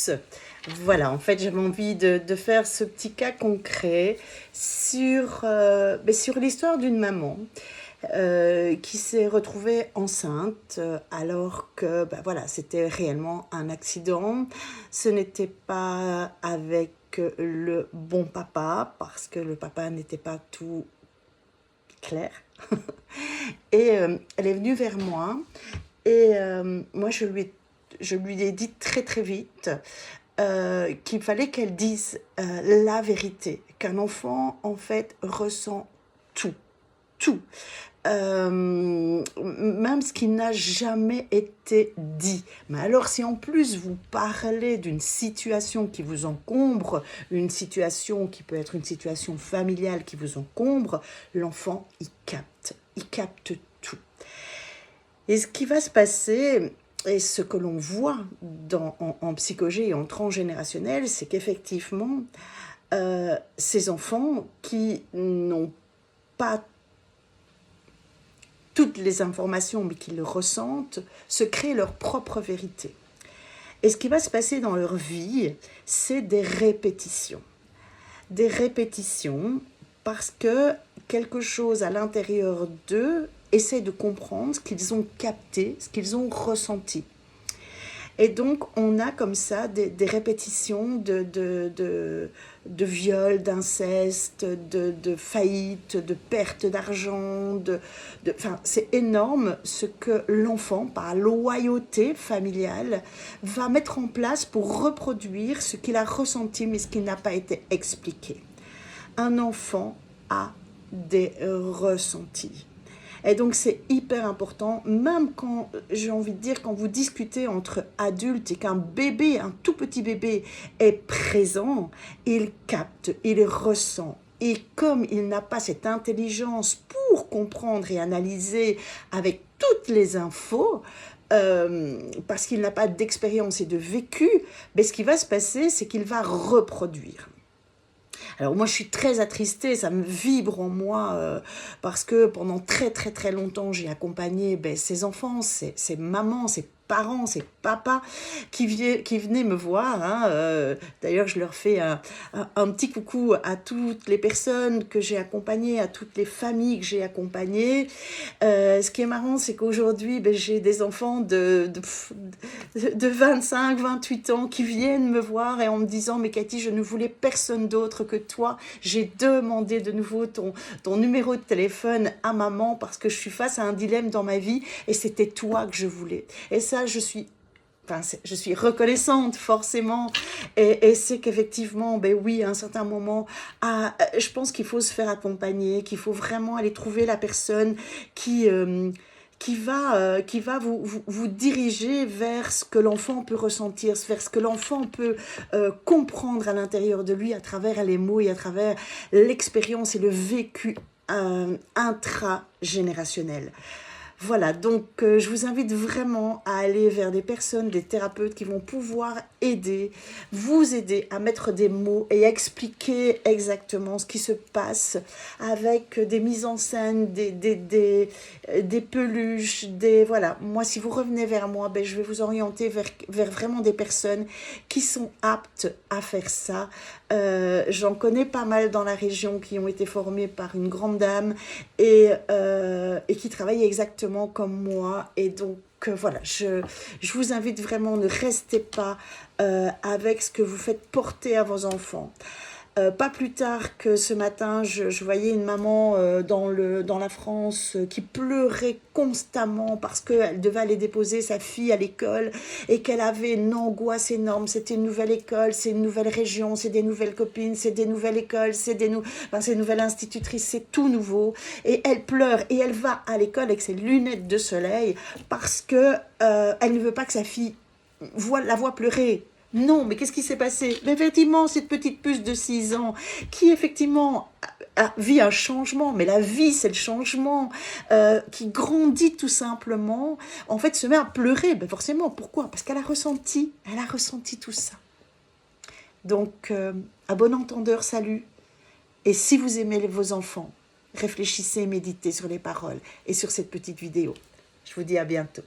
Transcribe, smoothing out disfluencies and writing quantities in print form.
tous. Voilà, en fait, j'avais envie de faire ce petit cas concret sur l'histoire d'une maman qui s'est retrouvée enceinte alors que voilà, c'était réellement un accident. Ce n'était pas avec le bon papa parce que le papa n'était pas tout clair. Et elle est venue vers moi et moi je lui ai dit très très vite qu'il fallait qu'elle dise la vérité, qu'un enfant en fait ressent tout, tout. Même ce qui n'a jamais été dit. Mais alors si en plus vous parlez d'une situation qui vous encombre, une situation qui peut être une situation familiale qui vous encombre, l'enfant il capte tout. Et ce qui va se passer, et ce que l'on voit en psychologie et en transgénérationnel, c'est qu'effectivement, ces enfants qui n'ont pas toutes les informations, mais qui le ressentent, se créent leur propre vérité. Et ce qui va se passer dans leur vie, c'est des répétitions. Des répétitions parce que quelque chose à l'intérieur d'eux essaie de comprendre ce qu'ils ont capté, ce qu'ils ont ressenti. Et donc, on a comme ça des répétitions de viols, d'inceste, de faillite, de perte d'argent. C'est énorme ce que l'enfant, par loyauté familiale, va mettre en place pour reproduire ce qu'il a ressenti, mais ce qui n'a pas été expliqué. Un enfant a des ressentis. Et donc c'est hyper important, même quand, j'ai envie de dire, quand vous discutez entre adultes et qu'un bébé, un tout petit bébé est présent, il capte, il ressent. Et comme il n'a pas cette intelligence pour comprendre et analyser avec toutes les infos, parce qu'il n'a pas d'expérience et de vécu, mais ce qui va se passer, c'est qu'il va reproduire. Alors moi je suis très attristée, ça me vibre en moi parce que pendant très très très longtemps j'ai accompagné ces enfants, ces mamans, ces parents, ces papas qui venaient me voir. D'ailleurs je leur fais un petit coucou à toutes les personnes que j'ai accompagnées, à toutes les familles que j'ai accompagnées. Ce qui est marrant, c'est qu'aujourd'hui j'ai des enfants de 25, 28 ans qui viennent me voir et en me disant « Mais Cathy, je ne voulais personne d'autre que toi. J'ai demandé de nouveau ton numéro de téléphone à maman parce que je suis face à un dilemme dans ma vie et c'était toi que je voulais. » Et ça, je suis reconnaissante forcément et c'est qu'effectivement, oui, à un certain moment, je pense qu'il faut se faire accompagner, qu'il faut vraiment aller trouver la personne qui va vous diriger vers ce que l'enfant peut ressentir, vers ce que l'enfant peut comprendre à l'intérieur de lui à travers les mots et à travers l'expérience et le vécu intragénérationnel. Voilà, donc je vous invite vraiment à aller vers des personnes, des thérapeutes qui vont pouvoir vous aider à mettre des mots et à expliquer exactement ce qui se passe avec des mises en scène, des peluches, voilà. Moi, si vous revenez vers moi, je vais vous orienter vers vraiment des personnes qui sont aptes à faire ça. J'en connais pas mal dans la région qui ont été formées par une grande dame et qui travaillent exactement comme moi. Et donc, voilà, je vous invite vraiment, ne restez pas avec ce que vous faites porter à vos enfants. Pas plus tard que ce matin, je voyais une maman dans la France qui pleurait constamment parce qu'elle devait aller déposer sa fille à l'école et qu'elle avait une angoisse énorme. C'était une nouvelle école, c'est une nouvelle région, c'est des nouvelles copines, c'est des nouvelles écoles, c'est une nouvelle institutrice, c'est tout nouveau. Et elle pleure et elle va à l'école avec ses lunettes de soleil parce que elle ne veut pas que sa fille la voie pleurer. Non, mais qu'est-ce qui s'est passé? Mais effectivement, cette petite puce de 6 ans qui, effectivement, vit un changement, mais la vie, c'est le changement, qui grandit tout simplement, en fait, se met à pleurer. Forcément, pourquoi? Parce qu'elle a ressenti tout ça. Donc, à bon entendeur, salut. Et si vous aimez vos enfants, réfléchissez et méditez sur les paroles et sur cette petite vidéo. Je vous dis à bientôt.